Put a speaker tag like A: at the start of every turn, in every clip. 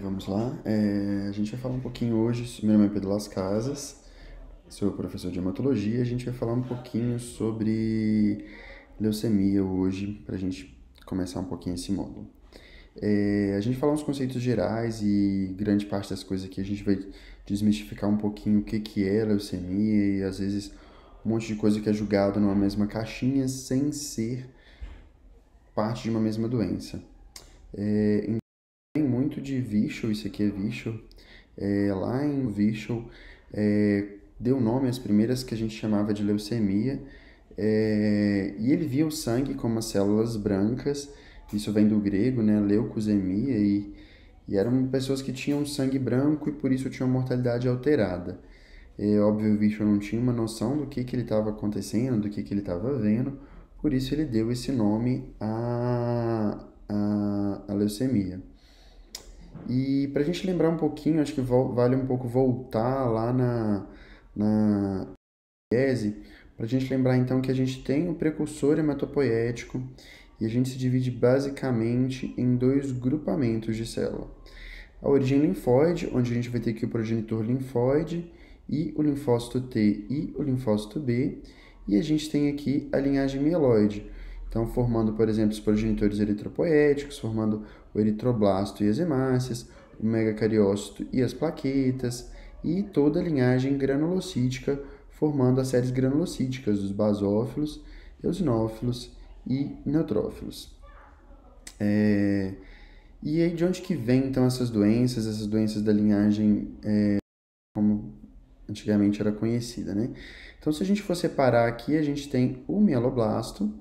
A: Vamos lá. A gente vai falar um pouquinho hoje. Meu nome é Pedro Las Casas, sou professor de hematologia. A gente vai falar um pouquinho sobre leucemia hoje, para a gente começar um pouquinho esse módulo. A gente fala uns conceitos gerais e grande parte das coisas aqui a gente vai desmistificar um pouquinho o que é leucemia e às vezes um monte de coisa que é julgado numa mesma caixinha sem ser parte de uma mesma doença. Tem muito de Virchow, isso aqui é Virchow. Lá em Virchow, deu nome às primeiras que a gente chamava de leucemia, e ele via o sangue como as células brancas, isso vem do grego, né, leucosemia, e eram pessoas que tinham sangue branco e por isso tinham mortalidade alterada. Óbvio, o Virchow não tinha uma noção do que ele estava acontecendo, do que ele estava vendo, por isso ele deu esse nome à leucemia. E para a gente lembrar um pouquinho, acho que vale um pouco voltar lá na tese, para a gente lembrar então que a gente tem o precursor hematopoético e a gente se divide basicamente em dois grupamentos de célula. A origem linfóide, onde a gente vai ter aqui o progenitor linfóide e o linfócito T e o linfócito B, e a gente tem aqui a linhagem mieloide, então formando, por exemplo, os progenitores eritropoéticos, formando o eritroblasto e as hemácias, o megacariócito e as plaquetas, e toda a linhagem granulocítica, formando as séries granulocíticas dos basófilos, eosinófilos e neutrófilos. E aí de onde que vem então essas doenças da linhagem como antigamente era conhecida, né? Então se a gente for separar aqui, a gente tem o mieloblasto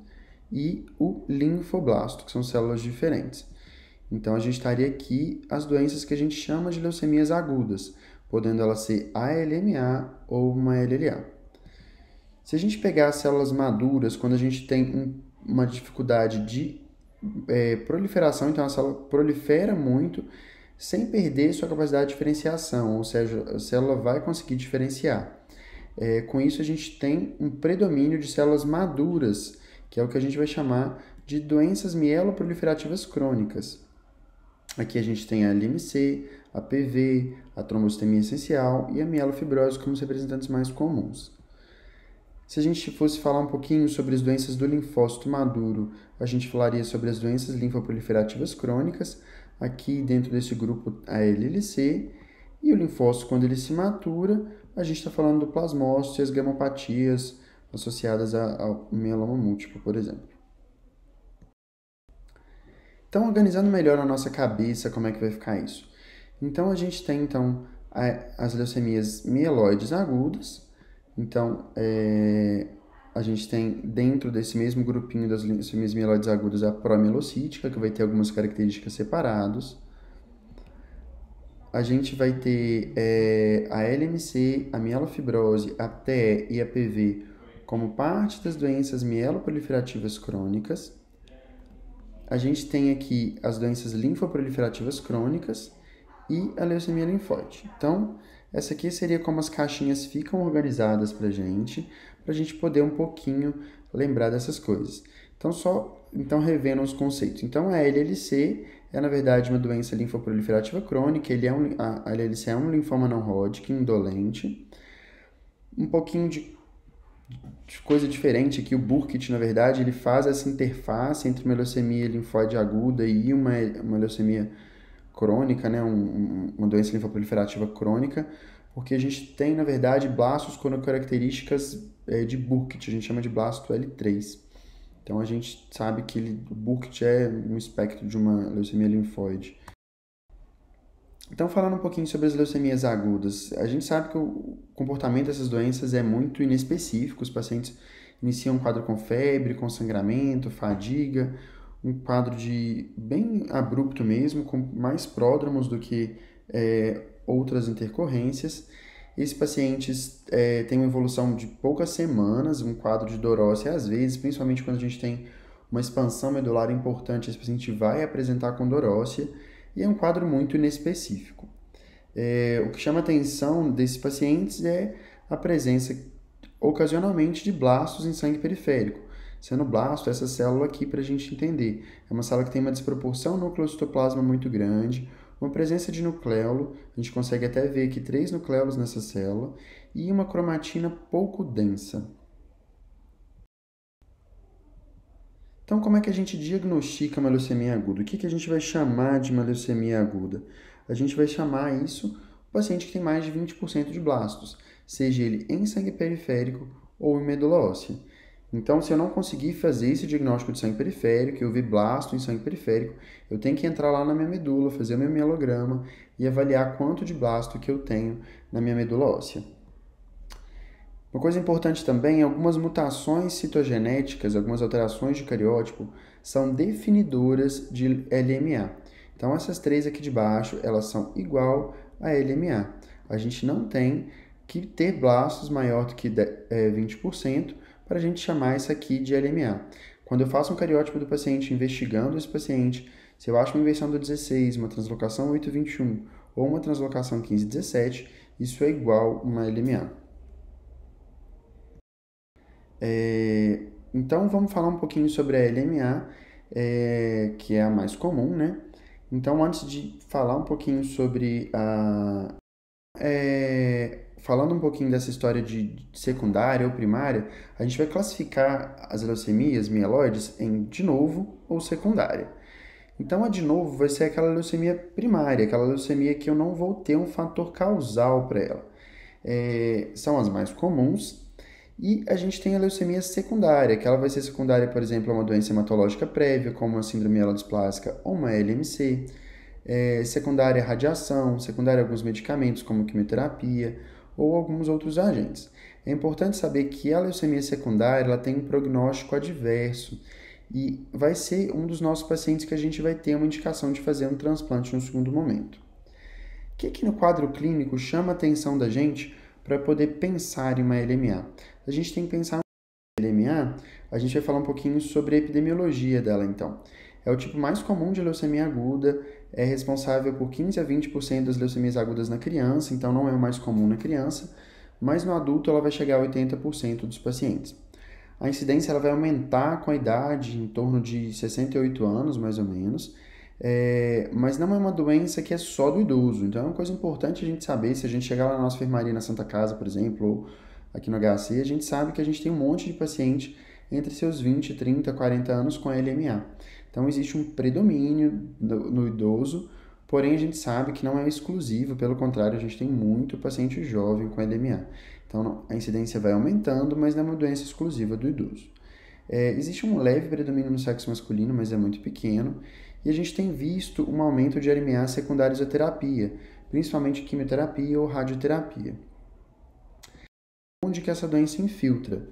A: e o linfoblasto, que são células diferentes. Então a gente estaria aqui as doenças que a gente chama de leucemias agudas, podendo ela ser ALMA ou uma LLA. Se a gente pegar as células maduras, quando a gente tem uma dificuldade de proliferação, então a célula prolifera muito sem perder sua capacidade de diferenciação, ou seja, a célula vai conseguir diferenciar. Com isso, a gente tem um predomínio de células maduras, que é o que a gente vai chamar de doenças mieloproliferativas crônicas. Aqui a gente tem a LMC, a PV, a trombocitemia essencial e a mielofibrose como os representantes mais comuns. Se a gente fosse falar um pouquinho sobre as doenças do linfócito maduro, a gente falaria sobre as doenças linfoproliferativas crônicas, aqui dentro desse grupo a LLC, e o linfócito, quando ele se matura, a gente está falando do plasmócito e as gamopatias associadas ao mieloma múltiplo, por exemplo. Então, organizando melhor na nossa cabeça como é que vai ficar isso. Então, a gente tem as leucemias mieloides agudas. Então, a gente tem dentro desse mesmo grupinho das leucemias mieloides agudas a promielocítica, que vai ter algumas características separadas. A gente vai ter a LMC, a mielofibrose, a TE e a PV como parte das doenças mieloproliferativas crônicas. A gente tem aqui as doenças linfoproliferativas crônicas e a leucemia linfóide. Então, essa aqui seria como as caixinhas ficam organizadas para a gente poder um pouquinho lembrar dessas coisas. Então, revendo os conceitos. Então, a LLC é, na verdade, uma doença linfoproliferativa crônica. A LLC é um linfoma não Hodgkin indolente. Um pouquinho de coisa diferente aqui, o Burkitt, na verdade, ele faz essa interface entre uma leucemia linfóide aguda e uma leucemia crônica, né, uma doença linfoproliferativa crônica, porque a gente tem, na verdade, blastos com características de Burkitt, a gente chama de blasto L3. Então, a gente sabe que o Burkitt é um espectro de uma leucemia linfóide. Então, falando um pouquinho sobre as leucemias agudas, a gente sabe que o comportamento dessas doenças é muito inespecífico. Os pacientes iniciam um quadro com febre, com sangramento, fadiga, um quadro bem abrupto mesmo, com mais pródromos do que outras intercorrências. Esses pacientes têm uma evolução de poucas semanas, um quadro de dorócia às vezes, principalmente quando a gente tem uma expansão medular importante, esse paciente vai apresentar com dorócia, e é um quadro muito inespecífico. O que chama a atenção desses pacientes é a presença, ocasionalmente, de blastos em sangue periférico. Sendo blasto, essa célula aqui para a gente entender. É uma célula que tem uma desproporção nucleocitoplasma muito grande, uma presença de nucleolo, a gente consegue até ver aqui 3 nucleolos nessa célula, e uma cromatina pouco densa. Então, como é que a gente diagnostica uma leucemia aguda? O que a gente vai chamar de uma leucemia aguda? A gente vai chamar isso o paciente que tem mais de 20% de blastos, seja ele em sangue periférico ou em medula óssea. Então, se eu não conseguir fazer esse diagnóstico de sangue periférico, eu vi blasto em sangue periférico, eu tenho que entrar lá na minha medula, fazer o meu mielograma e avaliar quanto de blasto que eu tenho na minha medula óssea. Uma coisa importante também, algumas mutações citogenéticas, algumas alterações de cariótipo, são definidoras de LMA. Então, essas 3 aqui de baixo, elas são igual a LMA. A gente não tem que ter blastos maior do que 20% para a gente chamar isso aqui de LMA. Quando eu faço um cariótipo do paciente investigando esse paciente, se eu acho uma inversão do 16, uma translocação 821 ou uma translocação 1517, isso é igual a uma LMA. Então, vamos falar um pouquinho sobre a LMA, que é a mais comum, né? Então, antes de falar um pouquinho sobre falando um pouquinho dessa história de secundária ou primária, a gente vai classificar as leucemias mieloides em de novo ou secundária. Então, a de novo vai ser aquela leucemia primária, aquela leucemia que eu não vou ter um fator causal para ela. São as mais comuns. E a gente tem a leucemia secundária, que ela vai ser secundária, por exemplo, a uma doença hematológica prévia, como a síndrome mielodisplásica ou uma LMC, secundária à radiação, secundária a alguns medicamentos, como quimioterapia ou alguns outros agentes. É importante saber que a leucemia secundária ela tem um prognóstico adverso e vai ser um dos nossos pacientes que a gente vai ter uma indicação de fazer um transplante no segundo momento. O que no quadro clínico chama a atenção da gente para poder pensar em uma LMA? A gente tem que pensar em LMA, a gente vai falar um pouquinho sobre a epidemiologia dela, então. É o tipo mais comum de leucemia aguda, é responsável por 15 a 20% das leucemias agudas na criança, então não é o mais comum na criança, mas no adulto ela vai chegar a 80% dos pacientes. A incidência ela vai aumentar com a idade, em torno de 68 anos, mais ou menos, mas não é uma doença que é só do idoso. Então é uma coisa importante a gente saber, se a gente chegar lá na nossa enfermaria na Santa Casa, por exemplo, ou aqui no HC, a gente sabe que a gente tem um monte de paciente entre seus 20, 30, 40 anos com LMA. Então existe um predomínio no idoso, porém a gente sabe que não é exclusivo, pelo contrário, a gente tem muito paciente jovem com LMA. Então a incidência vai aumentando, mas não é uma doença exclusiva do idoso. Existe um leve predomínio no sexo masculino, mas é muito pequeno, e a gente tem visto um aumento de LMA secundários à terapia, principalmente quimioterapia ou radioterapia. Onde que essa doença infiltra?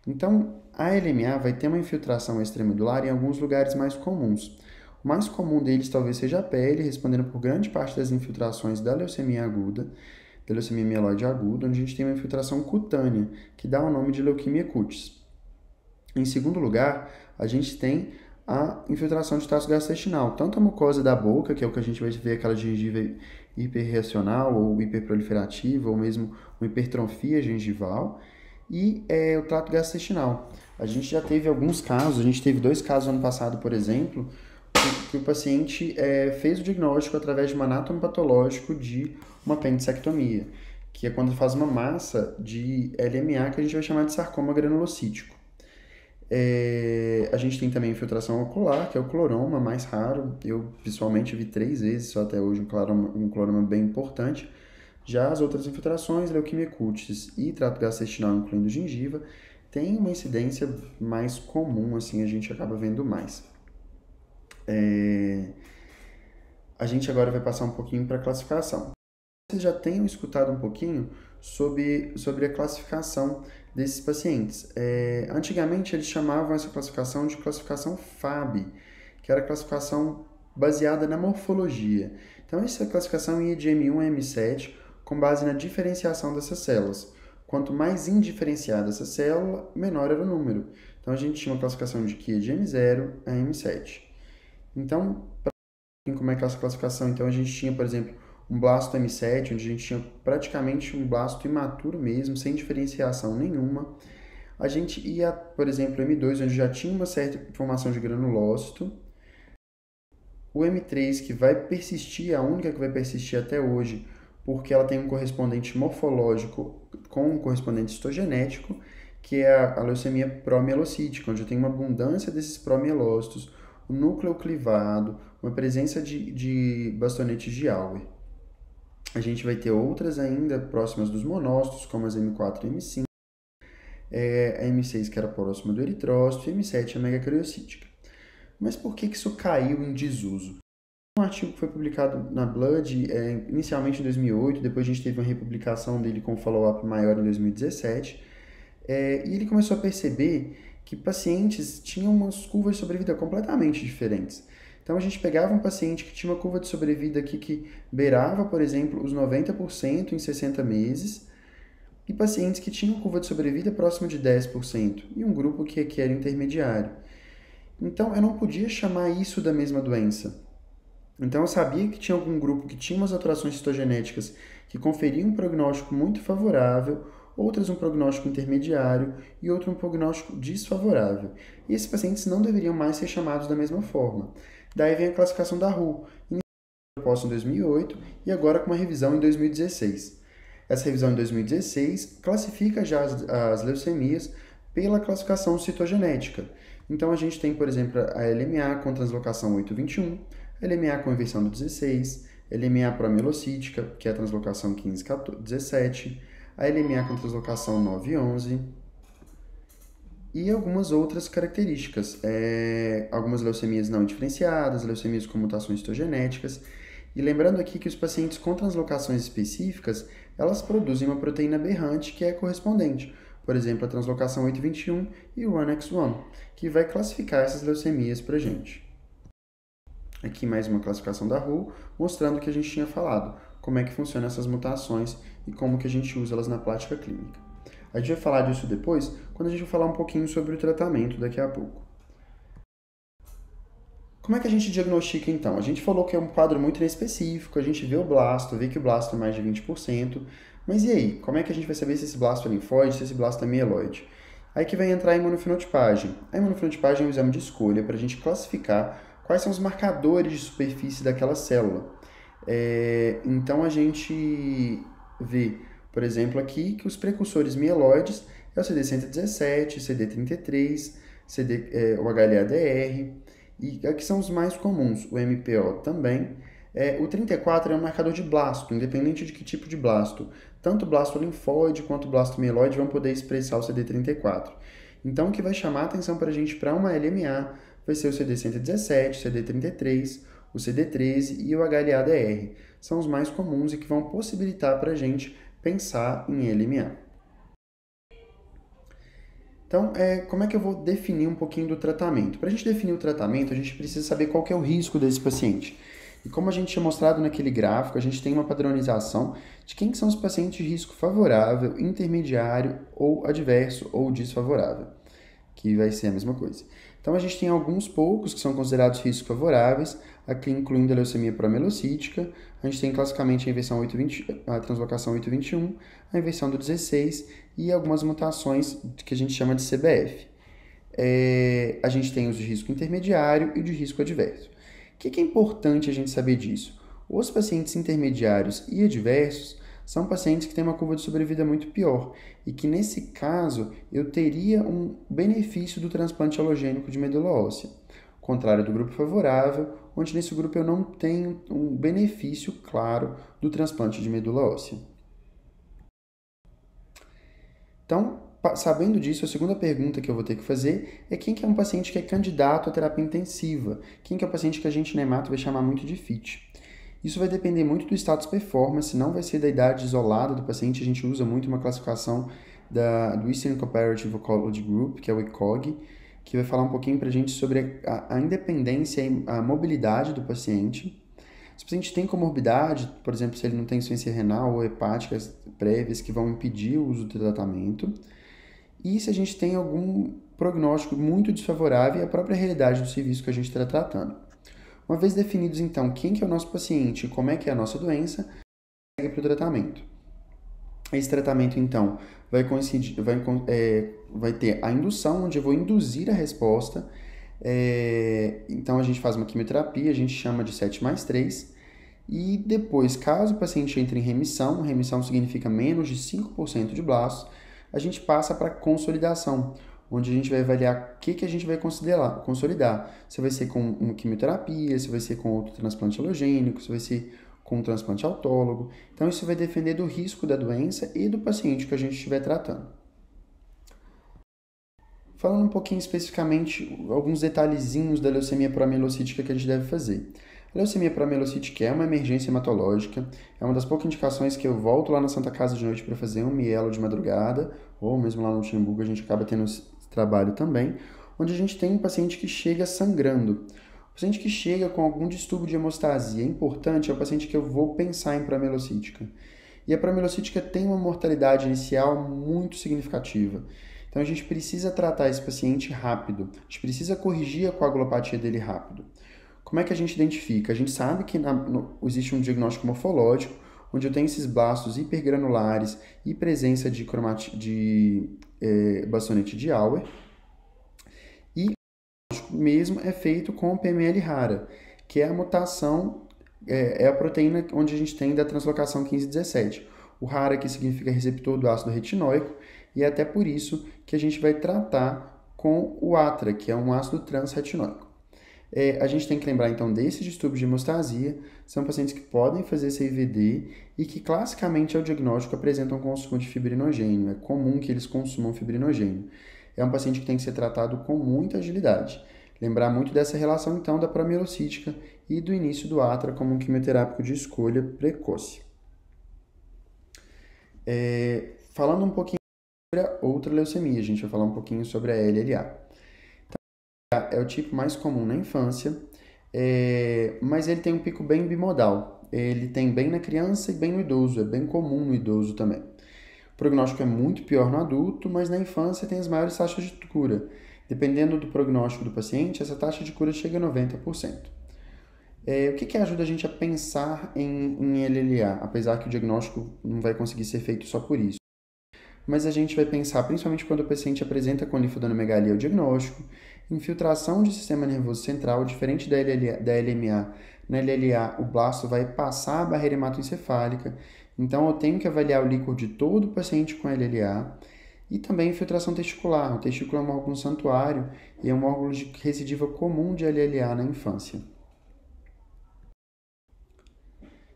A: Então, a LMA vai ter uma infiltração extramedular em alguns lugares mais comuns. O mais comum deles talvez seja a pele, respondendo por grande parte das infiltrações da leucemia aguda, da leucemia mieloide aguda, onde a gente tem uma infiltração cutânea, que dá o nome de leuquimia cutis. Em segundo lugar, a gente tem a infiltração de trato gastrointestinal, tanto a mucosa da boca, que é o que a gente vai ver, aquela gengiva hiperreacional ou hiperproliferativa, ou mesmo uma hipertrofia gengival, e o trato gastrointestinal. A gente já teve alguns casos, a gente teve 2 casos ano passado, por exemplo, que o paciente fez o diagnóstico através de um anátomo patológico de uma apendicectomia, que é quando faz uma massa de LMA que a gente vai chamar de sarcoma granulocítico. A gente tem também a infiltração ocular, que é o cloroma, mais raro. Eu, pessoalmente, vi 3 vezes só até hoje um cloroma bem importante. Já as outras infiltrações, leuquimia cutis e trato gastrointestinal, incluindo gengiva, tem uma incidência mais comum, assim, a gente acaba vendo mais. A gente agora vai passar um pouquinho para a classificação. Vocês já tenham escutado um pouquinho sobre a classificação desses pacientes. Antigamente, eles chamavam essa classificação de classificação FAB, que era a classificação baseada na morfologia. Então, essa classificação ia de M1 a M7, com base na diferenciação dessas células. Quanto mais indiferenciada essa célula, menor era o número. Então, a gente tinha uma classificação de que ia de M0 a M7. Então, para como é que é essa classificação? Então, a gente tinha, por exemplo, um blasto M7, onde a gente tinha praticamente um blasto imaturo mesmo, sem diferenciação nenhuma. A gente ia, por exemplo, M2, onde já tinha uma certa formação de granulócito. o M3 que vai persistir, a única que vai persistir até hoje, porque ela tem um correspondente morfológico com um correspondente histogenético, que é a leucemia promielocítica, onde tem uma abundância desses promielócitos, o núcleo clivado, uma presença de bastonetes de Auer. A gente vai ter outras ainda próximas dos monócitos, como as M4 e M5, a M6 que era próxima do eritrócito, e M7 a megacariocítica. Mas por que isso caiu em desuso? Um artigo que foi publicado na Blood inicialmente em 2008, depois a gente teve uma republicação dele com follow-up maior em 2017, e ele começou a perceber que pacientes tinham umas curvas de sobrevida completamente diferentes. Então a gente pegava um paciente que tinha uma curva de sobrevida aqui que beirava, por exemplo, os 90% em 60 meses, e pacientes que tinham curva de sobrevida próximo de 10%, e um grupo que era intermediário. Então eu não podia chamar isso da mesma doença. Então eu sabia que tinha algum grupo que tinha umas alterações citogenéticas que conferiam um prognóstico muito favorável, outras um prognóstico intermediário e outro um prognóstico desfavorável. E esses pacientes não deveriam mais ser chamados da mesma forma. Daí vem a classificação da WHO, proposta em 2008 e agora com uma revisão em 2016. Essa revisão em 2016 classifica já as leucemias pela classificação citogenética. Então a gente tem, por exemplo, a LMA com translocação 821, LMA com inversão do 16, LMA promielocítica, que é a translocação 1517, a LMA com translocação 911 e algumas outras características, algumas leucemias não diferenciadas, leucemias com mutações citogenéticas. E lembrando aqui que os pacientes com translocações específicas, elas produzem uma proteína aberrante que é correspondente, por exemplo, a translocação 821 e o RUNX1, que vai classificar essas leucemias para a gente. Aqui mais uma classificação da WHO, mostrando o que a gente tinha falado, como é que funcionam essas mutações e como que a gente usa elas na prática clínica. A gente vai falar disso depois, quando a gente vai falar um pouquinho sobre o tratamento daqui a pouco. Como é que a gente diagnostica então? A gente falou que é um quadro muito inespecífico, a gente vê o blasto, vê que o blasto é mais de 20%, mas e aí? Como é que a gente vai saber se esse blasto é linfóide, se esse blasto é mieloide? Aí que vai entrar a imunofenotipagem. A imunofenotipagem é um exame de escolha para a gente classificar quais são os marcadores de superfície daquela célula. Então a gente vê, por exemplo, aqui que os precursores mieloides é o CD117, CD33, o HLA-DR, e aqui são os mais comuns, o MPO também. O 34 é um marcador de blasto, independente de que tipo de blasto. Tanto o blasto linfóide quanto o blasto mieloide vão poder expressar o CD34. Então, o que vai chamar a atenção para a gente para uma LMA vai ser o CD117, CD33, o CD13 e o HLA-DR. São os mais comuns e que vão possibilitar para a gente pensar em LMA. Então, como é que eu vou definir um pouquinho do tratamento? Para a gente definir o tratamento, a gente precisa saber qual que é o risco desse paciente. E como a gente tinha mostrado naquele gráfico, a gente tem uma padronização de quem são os pacientes de risco favorável, intermediário ou adverso ou desfavorável, que vai ser a mesma coisa. Então, a gente tem alguns poucos que são considerados riscos favoráveis, aqui incluindo a leucemia promielocítica. A gente tem classicamente a inversão 820, a translocação 821, a inversão do 16 e algumas mutações que a gente chama de CBF. A gente tem os de risco intermediário e de risco adverso. O que é importante a gente saber disso? Os pacientes intermediários e adversos são pacientes que têm uma curva de sobrevida muito pior e que, nesse caso, eu teria um benefício do transplante alogênico de medula óssea, ao contrário do grupo favorável, onde nesse grupo eu não tenho um benefício claro do transplante de medula óssea. Então, sabendo disso, a segunda pergunta que eu vou ter que fazer é quem que é um paciente que é candidato à terapia intensiva, quem que é o paciente que a gente na hemato vai chamar muito de FIT. Isso vai depender muito do status performance, não vai ser da idade isolada do paciente. A gente usa muito uma classificação do Eastern Comparative Oncology Group, que é o ECOG, que vai falar um pouquinho para a gente sobre a independência e a mobilidade do paciente. Se o paciente tem comorbidade, por exemplo, se ele não tem insuficiência renal ou hepáticas prévias que vão impedir o uso do tratamento. E se a gente tem algum prognóstico muito desfavorável e a própria realidade do serviço que a gente está tratando. Uma vez definidos, então, quem que é o nosso paciente e como é que é a nossa doença, segue para o tratamento. Esse tratamento, então, vai ter a indução, onde eu vou induzir a resposta. Então a gente faz uma quimioterapia, a gente chama de 7+3, e depois, caso o paciente entre em remissão, remissão significa menos de 5% de blastos, a gente passa para consolidação, onde a gente vai avaliar o que a gente vai consolidar. Se vai ser com uma quimioterapia, se vai ser com outro transplante alogênico, se vai ser com um transplante autólogo. Então isso vai depender do risco da doença e do paciente que a gente estiver tratando. Falando um pouquinho especificamente, alguns detalhezinhos da leucemia proamielocítica que a gente deve fazer. A leucemia proamielocítica é uma emergência hematológica, é uma das poucas indicações que eu volto lá na Santa Casa de noite para fazer um mielo de madrugada, ou mesmo lá no Luxemburgo a gente acaba tendo esse trabalho também, onde a gente tem um paciente que chega sangrando. O paciente que chega com algum distúrbio de hemostasia importante é o paciente que eu vou pensar em proamielocítica. E a proamielocítica tem uma mortalidade inicial muito significativa. Então a gente precisa tratar esse paciente rápido, a gente precisa corrigir a coagulopatia dele rápido. Como é que a gente identifica? A gente sabe que existe um diagnóstico morfológico, onde eu tenho esses blastos hipergranulares e presença de bastonete de Auer, e o diagnóstico mesmo é feito com PML rara, que é a mutação, é a proteína onde a gente tem da translocação 1517. O rara que significa receptor do ácido retinóico, e é até por isso que a gente vai tratar com o ATRA, que é um ácido transretinóico. A gente tem que lembrar então desses distúrbios de hemostasia, são pacientes que podem fazer CIVD e que classicamente ao diagnóstico apresentam consumo de fibrinogênio, é comum que eles consumam fibrinogênio. É um paciente que tem que ser tratado com muita agilidade. Lembrar muito dessa relação então da proamielocítica e do início do ATRA como um quimioterápico de escolha precoce. Falando um pouquinho sobre a outra leucemia, a gente vai falar um pouquinho sobre a LLA. É o tipo mais comum na infância, mas ele tem um pico bem bimodal. Ele tem bem na criança e bem no idoso, é bem comum no idoso também. O prognóstico é muito pior no adulto, mas na infância tem as maiores taxas de cura. Dependendo do prognóstico do paciente, essa taxa de cura chega a 90%. O que ajuda a gente a pensar em LLA, apesar que o diagnóstico não vai conseguir ser feito só por isso? Mas a gente vai pensar, principalmente quando o paciente apresenta com linfodenomegalia o diagnóstico, infiltração de sistema nervoso central, diferente da LMA. Na LLA, o blasto vai passar a barreira hematoencefálica, então eu tenho que avaliar o líquor de todo o paciente com LLA, e também infiltração testicular. O testículo é um órgão santuário e é um órgão de recidiva comum de LLA na infância.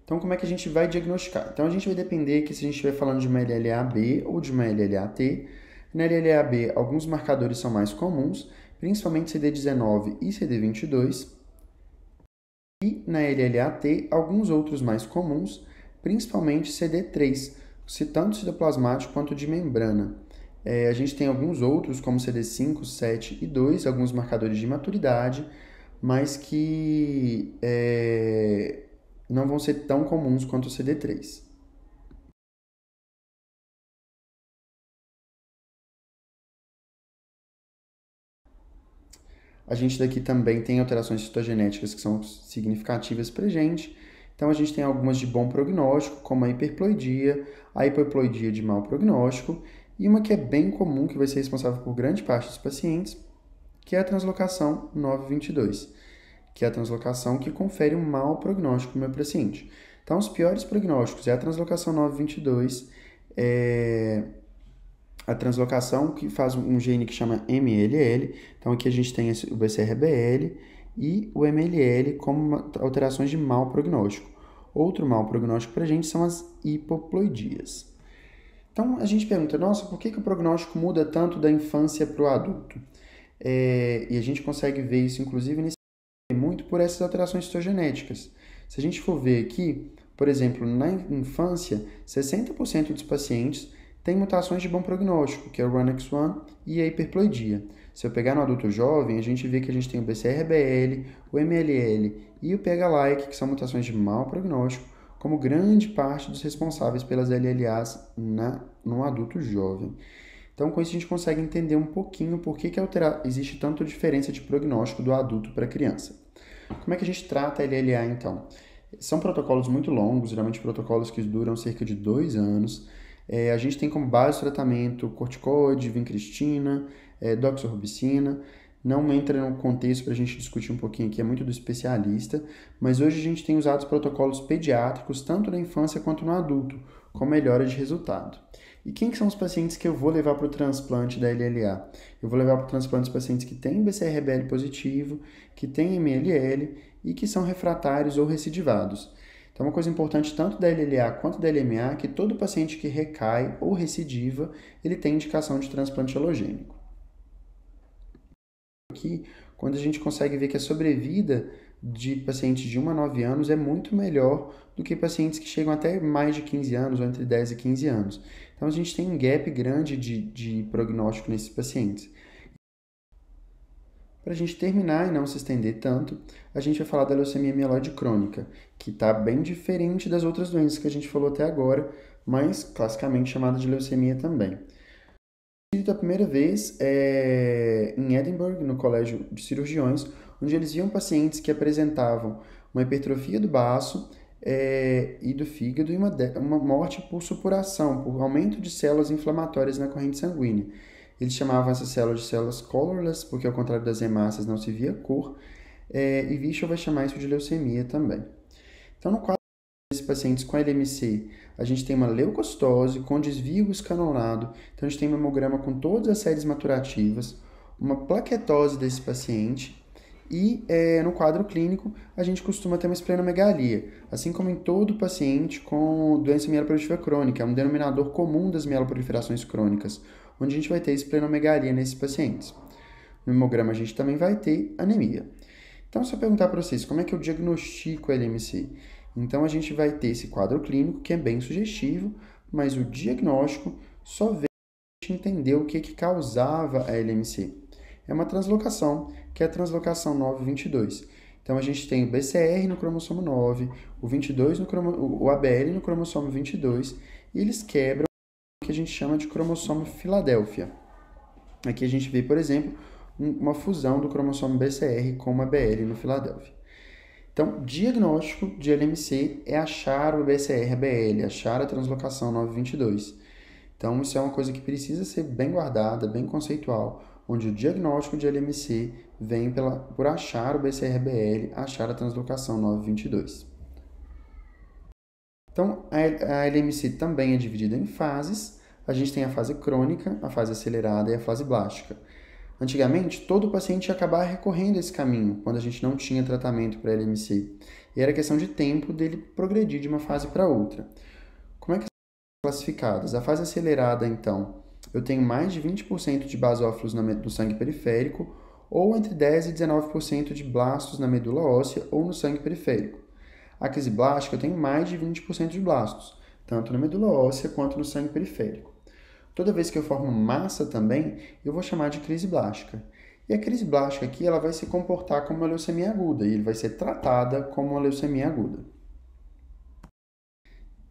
A: Então, como é que a gente vai diagnosticar? Então, a gente vai depender que se a gente estiver falando de uma LLA-B ou de uma LLA-T. Na LLA-B, alguns marcadores são mais comuns, principalmente CD19 e CD22. E na LLA-T, alguns outros mais comuns, principalmente CD3, tanto citoplasmático quanto de membrana. A gente tem alguns outros, como CD5, 7 e 2, alguns marcadores de maturidade, mas que não vão ser tão comuns quanto o CD3. A gente daqui também tem alterações citogenéticas que são significativas para a gente. Então, a gente tem algumas de bom prognóstico, como a hiperploidia, a hipoploidia de mau prognóstico, e uma que é bem comum, que vai ser responsável por grande parte dos pacientes, que é a translocação 922, que é a translocação que confere um mau prognóstico no meu paciente. Então, os piores prognósticos é a translocação 922, a translocação que faz um gene que chama MLL. Então, aqui a gente tem o BCRBL e o MLL como alterações de mau prognóstico. Outro mau prognóstico para a gente são as hipoploidias. Então, a gente pergunta, nossa, por que o prognóstico muda tanto da infância para o adulto? E a gente consegue ver isso, inclusive, muito por essas alterações citogenéticas. Se a gente for ver aqui, por exemplo, na infância, 60% dos pacientes têm mutações de bom prognóstico, que é o RUNX1 e a hiperploidia. Se eu pegar no adulto jovem, a gente vê que a gente tem o BCRBL, o MLL e o PH-like, que são mutações de mau prognóstico, como grande parte dos responsáveis pelas LLAs no adulto jovem. Então, com isso, a gente consegue entender um pouquinho por que existe tanta diferença de prognóstico do adulto para a criança. Como é que a gente trata a LLA, então? São protocolos muito longos, geralmente protocolos que duram cerca de 2 anos. A gente tem como base de tratamento corticoide, vincristina, doxorubicina. não entra no contexto para a gente discutir um pouquinho aqui, é muito do especialista, mas hoje a gente tem usado os protocolos pediátricos, tanto na infância quanto no adulto, com melhora de resultado. E quem que são os pacientes que eu vou levar para o transplante da LLA? Eu vou levar para o transplante os pacientes que têm BCR-ABL positivo, que têm MLL e que são refratários ou recidivados. Então, uma coisa importante tanto da LLA quanto da LMA é que todo paciente que recai ou recidiva, ele tem indicação de transplante alogênico. Aqui, quando a gente consegue ver que a sobrevida de pacientes de 1 a 9 anos é muito melhor do que pacientes que chegam até mais de 15 anos, ou entre 10 e 15 anos. Então, a gente tem um gap grande de prognóstico nesses pacientes. Para a gente terminar e não se estender tanto, a gente vai falar da leucemia mieloide crônica, que está bem diferente das outras doenças que a gente falou até agora, mas classicamente chamada de leucemia também. A primeira vez em Edinburgh, no Colégio de Cirurgiões, onde eles viam pacientes que apresentavam uma hipertrofia do baço e do fígado e uma morte por supuração, por aumento de células inflamatórias na corrente sanguínea. Eles chamavam essas células de células colorless, porque ao contrário das hemácias não se via cor, e Vichel vai chamar isso de leucemia também. Então, no quadro desses pacientes com LMC, a gente tem uma leucocitose com desvio escalonado, então a gente tem um hemograma com todas as séries maturativas, uma plaquetose desse paciente, e no quadro clínico a gente costuma ter uma esplenomegalia, assim como em todo paciente com doença mieloproliferativa crônica, é um denominador comum das mieloproliferações crônicas, onde a gente vai ter esplenomegalia nesses pacientes. No hemograma a gente também vai ter anemia. Então, se eu perguntar para vocês como é que eu diagnostico a LMC, então a gente vai ter esse quadro clínico que é bem sugestivo, mas o diagnóstico só vem a gente entender o que causava a LMC. É uma translocação, que é a translocação 922. Então a gente tem o BCR no cromossomo 9, o 22 o ABL no cromossomo 22, e eles quebram o que a gente chama de cromossomo Filadélfia. Aqui a gente vê, por exemplo, uma fusão do cromossomo BCR com uma ABL no Filadélfia. Então, diagnóstico de LMC é achar o BCR-ABL, achar a translocação 922. Então, isso é uma coisa que precisa ser bem guardada, bem conceitual, onde o diagnóstico de LMC vem por achar o BCR-ABL, achar a translocação 922. Então, a LMC também é dividida em fases. A gente tem a fase crônica, a fase acelerada e a fase blástica. Antigamente, todo paciente ia acabar recorrendo a esse caminho, quando a gente não tinha tratamento para LMC. E era questão de tempo dele progredir de uma fase para outra. Como é que são classificadas? A fase acelerada, então, eu tenho mais de 20% de basófilos no sangue periférico, ou entre 10% e 19% de blastos na medula óssea ou no sangue periférico. A crise blástica, eu tenho mais de 20% de blastos, tanto na medula óssea quanto no sangue periférico. Toda vez que eu formo massa também, eu vou chamar de crise blástica. E a crise blástica aqui, ela vai se comportar como uma leucemia aguda, e ele vai ser tratada como uma leucemia aguda.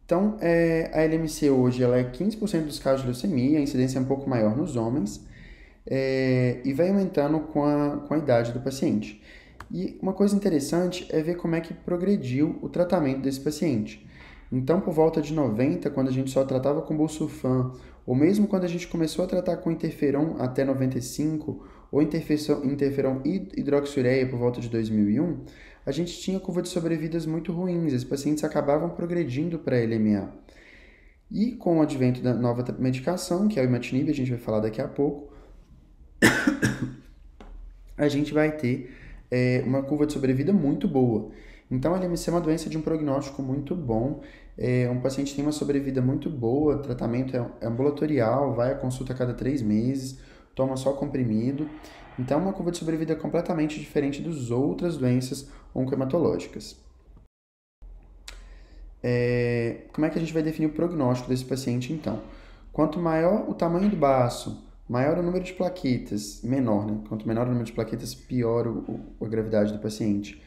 A: Então, a LMC hoje ela é 15% dos casos de leucemia, a incidência é um pouco maior nos homens, e vai aumentando com a idade do paciente. E uma coisa interessante é ver como é que progrediu o tratamento desse paciente. Então, por volta de 90, quando a gente só tratava com Busulfan, ou mesmo quando a gente começou a tratar com interferon até 95, ou interferon hidroxiureia por volta de 2001, a gente tinha curva de sobrevidas muito ruins, os pacientes acabavam progredindo para LMA. E com o advento da nova medicação, que é o imatinib, a gente vai falar daqui a pouco, a gente vai ter uma curva de sobrevida muito boa. Então, a LMC é uma doença de um prognóstico muito bom. Um paciente tem uma sobrevida muito boa, o tratamento é ambulatorial, vai à consulta a cada 3 meses, toma só comprimido. Então, é uma curva de sobrevida completamente diferente das outras doenças oncohematológicas. Como é que a gente vai definir o prognóstico desse paciente, então? Quanto maior o tamanho do baço, maior o número de plaquetas, menor, né? Quanto menor o número de plaquetas, pior a gravidade do paciente.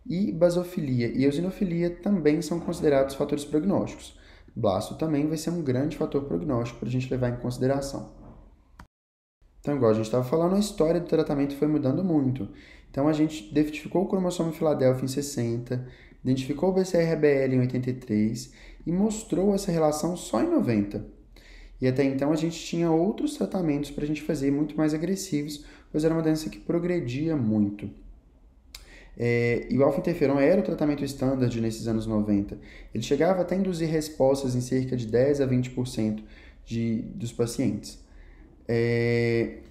A: E basofilia e eosinofilia também são considerados fatores prognósticos. Blasto também vai ser um grande fator prognóstico para a gente levar em consideração. Então, igual a gente estava falando, a história do tratamento foi mudando muito. Então, a gente identificou o cromossomo Filadélfia em 60, identificou o BCR-ABL em 83 e mostrou essa relação só em 90. E até então a gente tinha outros tratamentos para a gente fazer, muito mais agressivos, pois era uma doença que progredia muito. E o alfa-interferon era o tratamento standard nesses anos 90. Ele chegava até a induzir respostas em cerca de 10 a 20% dos pacientes.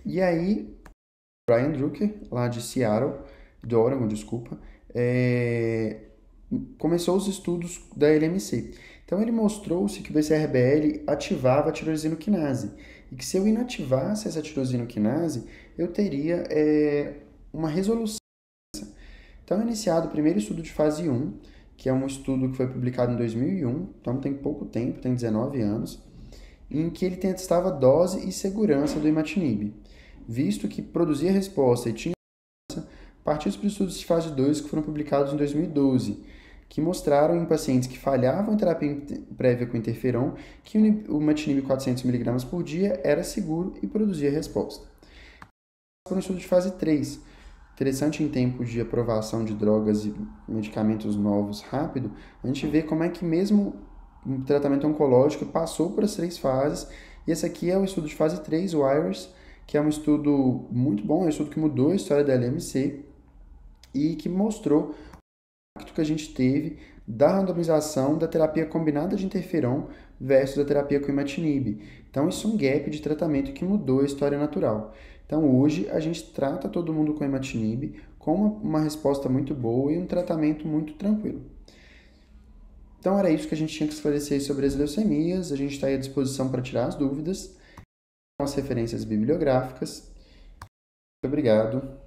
A: E aí, Brian Drucker, lá de Seattle, de Oregon, desculpa, começou os estudos da LMC. Então ele mostrou-se que o BCR-ABL ativava a tirosina-quinase e que se eu inativasse essa tirosina-quinase, eu teria uma resolução. Então é iniciado o primeiro estudo de fase 1, que é um estudo que foi publicado em 2001, então tem pouco tempo, tem 19 anos, em que ele testava dose e segurança do imatinib, visto que produzia resposta e tinha partiu para os estudos de fase 2 que foram publicados em 2012, que mostraram em pacientes que falhavam em terapia prévia com interferon que o imatinib 400mg por dia era seguro e produzia resposta. Para o estudo de fase 3, interessante em tempos de aprovação de drogas e medicamentos novos rápido, a gente vê como é que mesmo um tratamento oncológico passou por as 3 fases, e esse aqui é o estudo de fase 3, o IRIS, que é um estudo muito bom, é um estudo que mudou a história da LMC e que mostrou o impacto que a gente teve da randomização da terapia combinada de interferon versus a terapia com imatinib. Então isso é um gap de tratamento que mudou a história natural. Então hoje a gente trata todo mundo com imatinib com uma resposta muito boa e um tratamento muito tranquilo. Então era isso que a gente tinha que esclarecer sobre as leucemias. A gente está aí à disposição para tirar as dúvidas, as referências bibliográficas. Muito obrigado.